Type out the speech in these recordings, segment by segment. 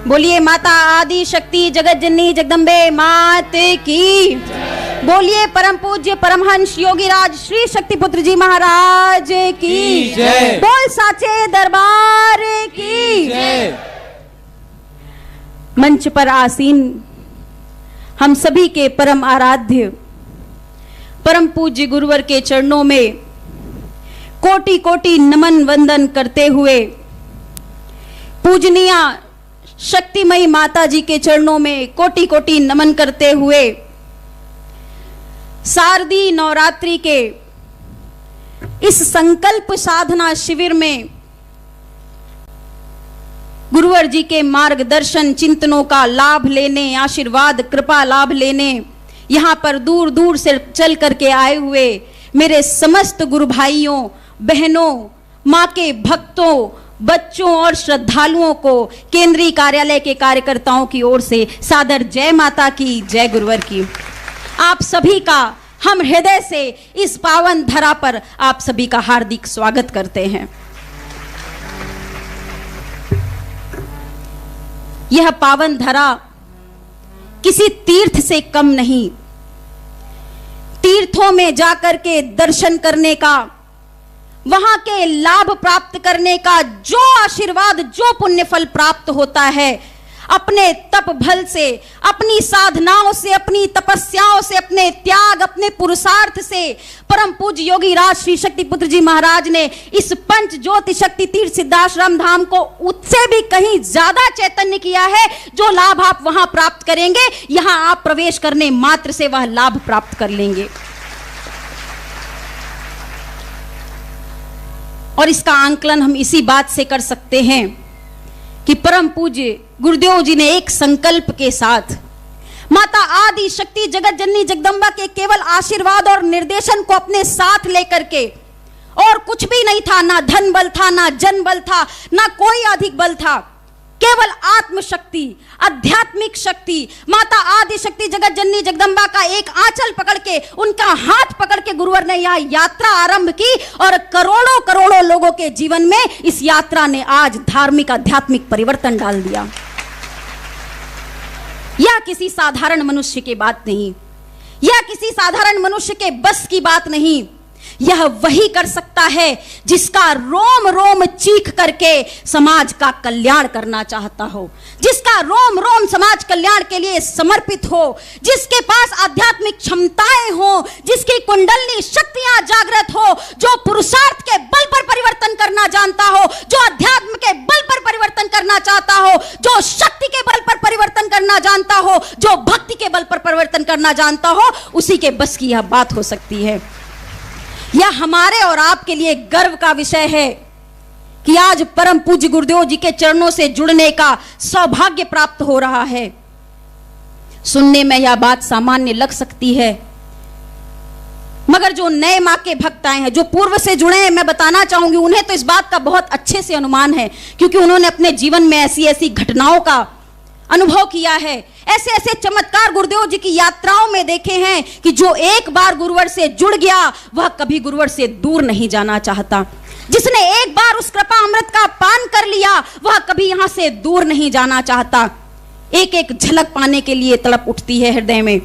बोलिए माता आदि शक्ति जगत जननी जगदम्बे मात की। बोलिए परम पूज्य परमहंस योगीराज श्री शक्तिपुत्र जी महाराज की। बोल साचे दरबार की। मंच पर आसीन हम सभी के परम आराध्य परम पूज्य गुरुवर के चरणों में कोटि कोटि नमन वंदन करते हुए, पूजनीय शक्तिमयी माता जी के चरणों में कोटि कोटि नमन करते हुए, शारदीय नवरात्रि के इस संकल्प साधना शिविर में गुरुवर जी के मार्गदर्शन चिंतनों का लाभ लेने, आशीर्वाद कृपा लाभ लेने यहाँ पर दूर दूर से चल करके आए हुए मेरे समस्त गुरु भाइयों बहनों, माँ के भक्तों, बच्चों और श्रद्धालुओं को केंद्रीय कार्यालय के कार्यकर्ताओं की ओर से सादर जय माता की, जय गुरुवर की। आप सभी का हम हृदय से इस पावन धरा पर आप सभी का हार्दिक स्वागत करते हैं। यह पावन धरा किसी तीर्थ से कम नहीं। तीर्थों में जाकर के दर्शन करने का, वहां के लाभ प्राप्त करने का जो आशीर्वाद, जो पुण्य फल प्राप्त होता है, अपने तप बल से, अपनी साधनाओं से, अपनी तपस्याओं से, अपने त्याग, अपने पुरुषार्थ से परम पूज्य योगी राज श्री शक्तिपुत्र जी महाराज ने इस पंच ज्योति शक्ति तीर्थ सिद्धाश्रम धाम को उससे भी कहीं ज्यादा चैतन्य किया है। जो लाभ आप वहां प्राप्त करेंगे, यहां आप प्रवेश करने मात्र से वह लाभ प्राप्त कर लेंगे। और इसका आंकलन हम इसी बात से कर सकते हैं कि परम पूज्य गुरुदेव जी ने एक संकल्प के साथ माता आदि शक्ति जगत जननी जगदम्बा के केवल आशीर्वाद और निर्देशन को अपने साथ लेकर के, और कुछ भी नहीं था, ना धन बल था, ना जन बल था, ना कोई अधिक बल था, केवल आत्मशक्ति, आध्यात्मिक शक्ति, माता आदि शक्ति जगत जननी जगदम्बा का एक आंचल पकड़ के, उनका हाथ पकड़ के गुरुवर ने यह यात्रा आरंभ की और करोड़ों करोड़ों लोगों के जीवन में इस यात्रा ने आज धार्मिक आध्यात्मिक परिवर्तन डाल दिया। यह किसी साधारण मनुष्य की बात नहीं, यह किसी साधारण मनुष्य के बस की बात नहीं। यह वही कर सकता है जिसका रोम रोम चीख करके समाज का कल्याण करना चाहता हो, जिसका रोम रोम समाज कल्याण के लिए समर्पित हो, जिसके पास आध्यात्मिक क्षमताएं हो, जिसकी कुंडलनी शक्तियां जागृत हो, जो पुरुषार्थ के बल पर परिवर्तन करना जानता हो, जो अध्यात्म के बल पर परिवर्तन करना चाहता हो, जो शक्ति के बल पर परिवर्तन करना जानता हो, जो भक्ति के बल पर परिवर्तन करना जानता हो, उसी के बस की यह बात हो सकती है। यह हमारे और आपके लिए गर्व का विषय है कि आज परम पूज्य गुरुदेव जी के चरणों से जुड़ने का सौभाग्य प्राप्त हो रहा है। सुनने में यह बात सामान्य लग सकती है, मगर जो नए मां के भक्त आए हैं, जो पूर्व से जुड़े हैं, मैं बताना चाहूंगी उन्हें तो इस बात का बहुत अच्छे से अनुमान है, क्योंकि उन्होंने अपने जीवन में ऐसी ऐसी घटनाओं का अनुभव किया है, ऐसे ऐसे चमत्कार गुरुदेव जी की यात्राओं में देखे हैं कि जो एक बार गुरुवर से जुड़ गया वह कभी गुरुवर से दूर नहीं जाना चाहता। जिसने एक बार उस कृपा अमृत का पान कर लिया वह कभी यहां से दूर नहीं जाना चाहता। एक एक झलक पाने के लिए तड़प उठती है हृदय में।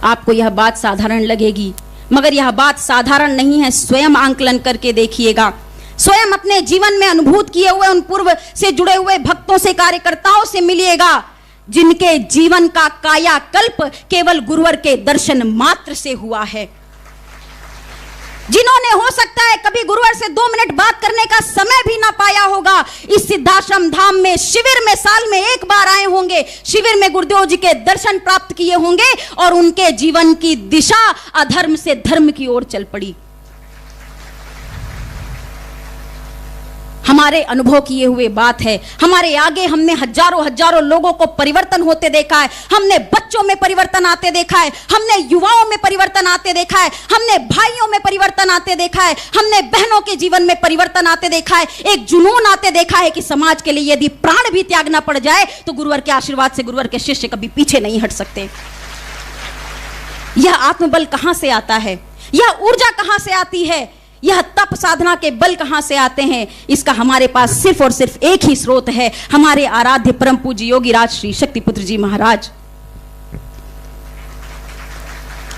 आपको यह बात साधारण लगेगी, मगर यह बात साधारण नहीं है। स्वयं आंकलन करके देखिएगा, स्वयं अपने जीवन में अनुभूत किए हुए उन पूर्व से जुड़े हुए भक्तों से, कार्यकर्ताओं से मिलिएगा, जिनके जीवन का कायाकल्प केवल गुरुवर के दर्शन मात्र से हुआ है, जिन्होंने हो सकता है कभी गुरुवर से 2 मिनट बात करने का समय भी ना पाया होगा। इस सिद्धाश्रम धाम में शिविर में साल में एक बार आए होंगे, शिविर में गुरुदेव जी के दर्शन प्राप्त किए होंगे और उनके जीवन की दिशा अधर्म से धर्म की ओर चल पड़ी। हमारे अनुभव किए हुए बात है। हमारे आगे हमने हजारों हजारों लोगों को परिवर्तन होते देखा है, हमने बच्चों में परिवर्तन आते देखा है, हमने युवाओं में परिवर्तन आते देखा है, हमने भाइयों में परिवर्तन आते देखा है, हमने बहनों के जीवन में परिवर्तन आते देखा है। एक जुनून आते देखा है कि समाज के लिए यदि प्राण भी त्यागना पड़ जाए तो गुरुवर के आशीर्वाद से गुरुवर के शिष्य कभी पीछे नहीं हट सकते। यह आत्मबल कहां से आता है, यह ऊर्जा कहां से आती है, यह तप साधना के बल कहां से आते हैं? इसका हमारे पास सिर्फ और सिर्फ एक ही स्रोत है, हमारे आराध्य परम पूज्य योगी राज श्री शक्तिपुत्र जी महाराज।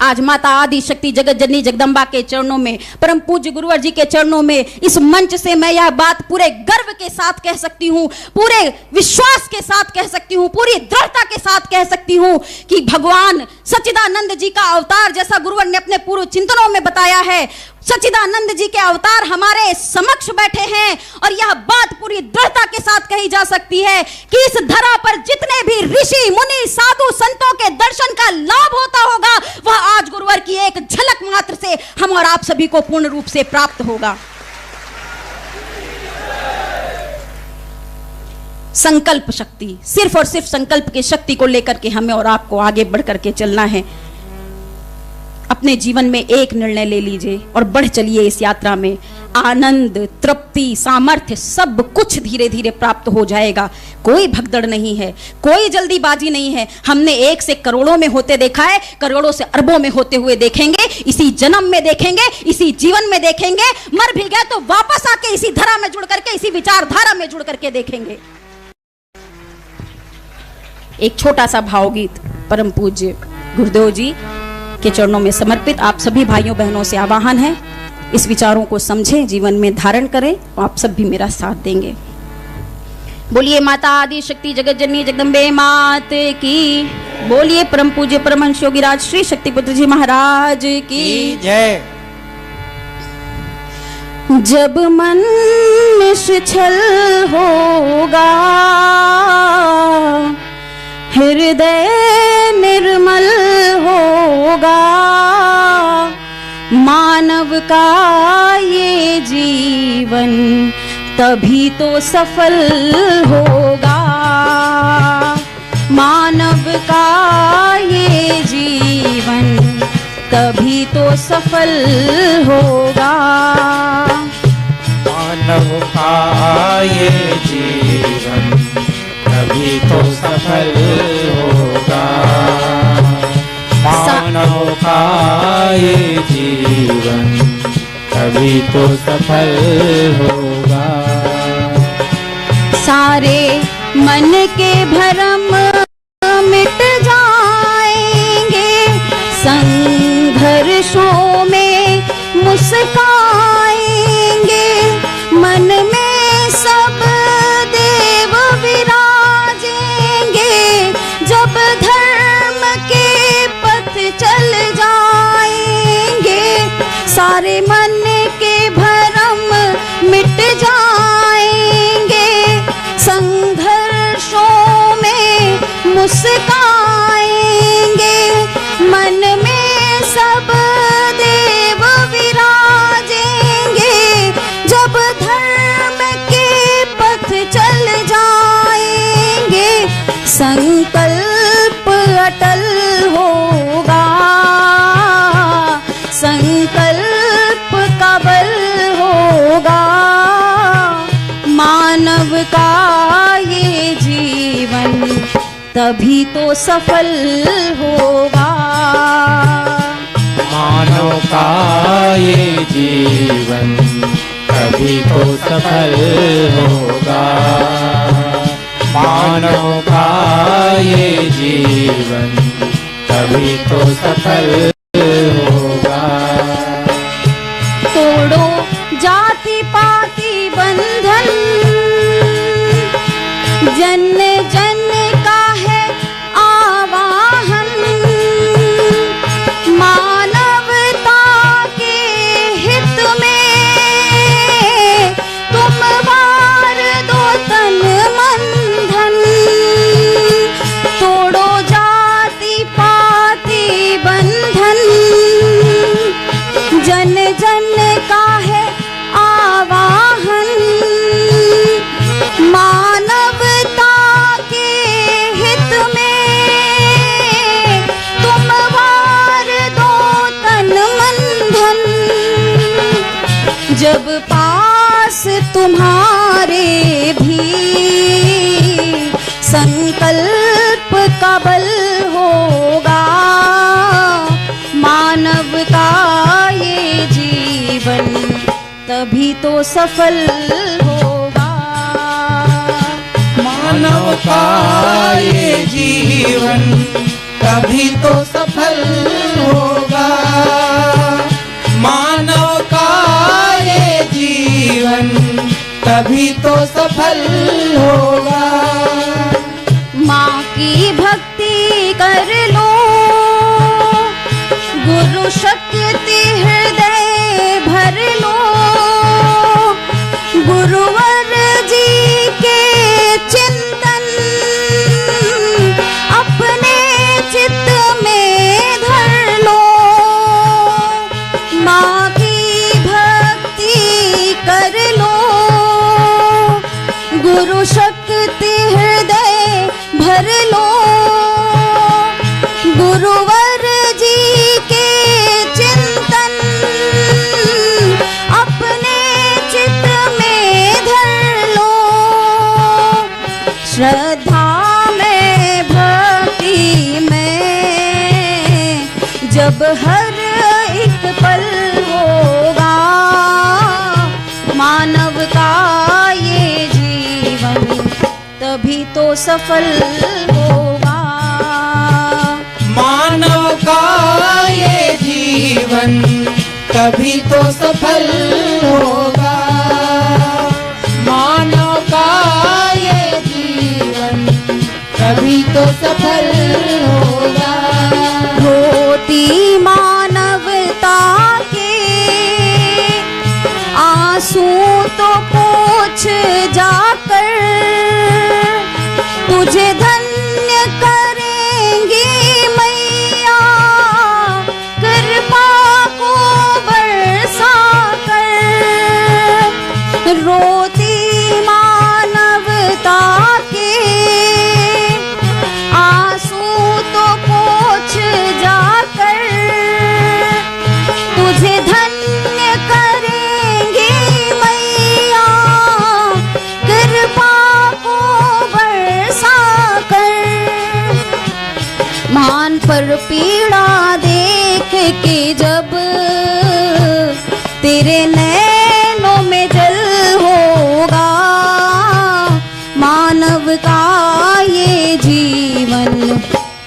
आज माता आदि शक्ति जगत जननी जगदम्बा के चरणों में, परम पूज्य गुरुवर जी के चरणों में, इस मंच से मैं यह बात पूरे गर्व के साथ कह सकती हूं, पूरे विश्वास के साथ कह सकती हूं, पूरी दृढ़ता के साथ कह सकती हूं कि भगवान सच्चिदानंद जी का अवतार, जैसा गुरुवर ने अपने पूर्व चिंतनों में बताया है, सच्चिदानंद जी के अवतार हमारे समक्ष बैठे हैं। और यह बात पूरी दृढ़ता के साथ कही जा सकती है कि इस धरा पर जितने भी ऋषि मुनि साधु संतों के दर्शन का लाभ होता होगा, वह आज गुरुवर की एक झलक मात्र से हम और आप सभी को पूर्ण रूप से प्राप्त होगा। संकल्प शक्ति, सिर्फ और सिर्फ संकल्प की शक्ति को लेकर के हमें और आपको आगे बढ़ करके चलना है। अपने जीवन में एक निर्णय ले लीजिए और बढ़ चलिए इस यात्रा में। आनंद, तृप्ति, सामर्थ्य सब कुछ धीरे धीरे प्राप्त हो जाएगा। कोई भगदड़ नहीं है, कोई जल्दीबाजी नहीं है। हमने 1 से करोड़ों में होते देखा है, करोड़ों से अरबों में होते हुए देखेंगे, इसी जन्म में देखेंगे, इसी जीवन में देखेंगे। मर भी गए तो वापस आके इसी धरा में जुड़ करके, इसी विचारधारा में जुड़ करके देखेंगे। एक छोटा सा भावगीत परम पूज्य गुरुदेव जी के चरणों में समर्पित आप सभी भाइयों बहनों से आह्वान है, इस विचारों को समझें, जीवन में धारण करें। आप सब भी मेरा साथ देंगे। बोलिए माता आदि शक्ति जगत जननी जगदम्बे मात की, बोलिए परम पूज्य परमहंस योगी राज श्री शक्तिपुत्र जी महाराज की जय। जब मन निश्चल होगा, हृदय निर्मल होगा, मानव का ये जीवन तभी तो सफल होगा। मानव का ये जीवन तभी तो सफल होगा। मानव का ये जीवन तभी तो सफल होगा। मानव का ये जीवन तभी तो सफल होगा। सारे मन के भरम मिट जाएंगे, संघर्षों में मुस्काएंगे, मन में सब देव विराजेंगे। जब धर्म के पथ चल जाएंगे, सारे मन के भरम मिट जाएंगे, संघर्षों में मुस्काएंगे, मन में सब देव विराजेंगे। जब धर्म के पथ चल जाएंगे, संकल्प अटल होगा, संकल्प का बल होगा। मानव का ये जीवन तभी तो सफल होगा। मानव का ये जीवन तभी तो सफल होगा। मानव का ये जीवन तभी तो सफल होगा। तोड़ो जाति पाति बंधन, जन जन का है आवाहन। मानवता के हित में तुम वार दो तन मन धन। तोड़ो जाति पाति बंधन, जन जन का है आवाहन। मानवता के हित में तुम वार दो तन मन धन। जब पास तुम्हारे भी संकल्प का बल होगा, मानव का ये जीवन तभी तो सफल होगा। मानव का ये जीवन तभी तो सफल होगा। मानव का ये जीवन तभी तो सफल होगा। माँ की भक्ति कर लो, गुरु शक्ति हृदय भर लो, गुरुवर जी के चिंतन अपने चित्त में धर लो। माँ की भक्ति कर लो, गुरु शक्ति हृदय भर लो, गुरुवर जी के चिंतन अपने चित्त में धर लो। श्रद्धा में भक्ति में जब हर एक पल होगा, मानव का ये जीवन तभी तो सफल होगा। मानव का ये जीवन तभी तो सफल होगा। मानव का ये जीवन तभी तो सफल होगा। रोती मानवता के आंसू तो पोंछ जाकर, तुझे धन्य करेंगी मैया कृपा को बरसा कर। रोती मानवता के आंसू तो पोंछ जाकर, तुझे धन्य करेंगी मैया कृपा को बरसा कर। मान पर पीड़ा देख के जब तेरे नैनों में जल होगा, मानव का ये जीवन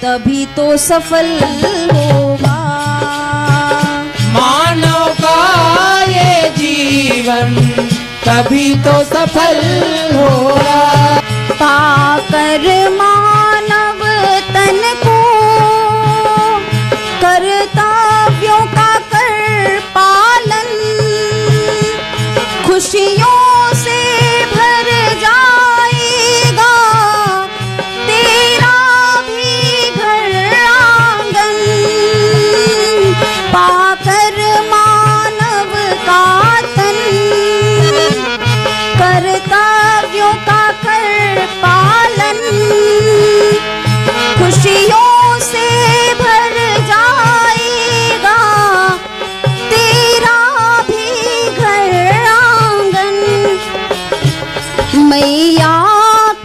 तभी तो सफल होगा। मानव का ये जीवन तभी तो सफल होगा। पाकर मानव तन को कर्तव्यों का कर पालन, खुशियों से भर जाएगा तेरा भी घर आंगन। पाकर मानव का तन कर्तव्यों का कर पालन, खुशियों से भर जाएगा तेरा भी घर आंगन। मैया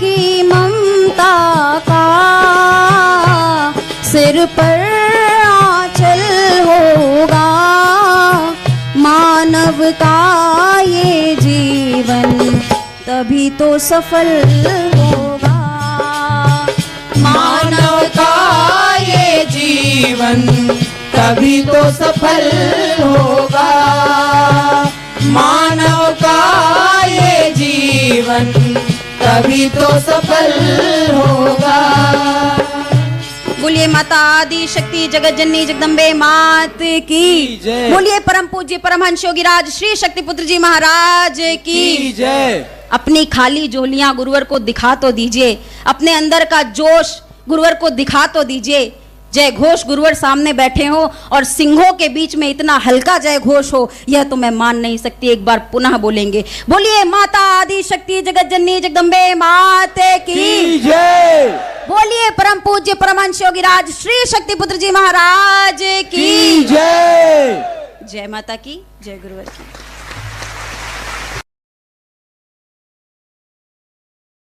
की ममता का सिर पर आंचल होगा, मानव का ये जीवन तभी तो सफल होगा। मानव का ये जीवन तभी तो सफल होगा। मानव का ये जीवन तभी तो सफल होगा। बोलिए माता आदि शक्ति जगत जननी जगदम्बे मात की जय। बोलिए परम पूज्य परमहंस योगीराज श्री शक्ति पुत्र जी महाराज की जय। अपनी खाली झोलियां गुरुवर को दिखा तो दीजिए, अपने अंदर का जोश गुरुवर को दिखा तो दीजिए। जय घोष गुरुवर सामने बैठे हो और सिंहों के बीच में इतना हल्का जय घोष हो, यह तो मैं मान नहीं सकती। एक बार पुनः बोलेंगे, बोलिए माता आदि शक्ति जगत जननी जगदम्बे माते की जय। बोलिए परम पूज्य परमहंस योगीराज श्री शक्ति पुत्र जी महाराज की जय। जय माता की, जय गुरुवर की।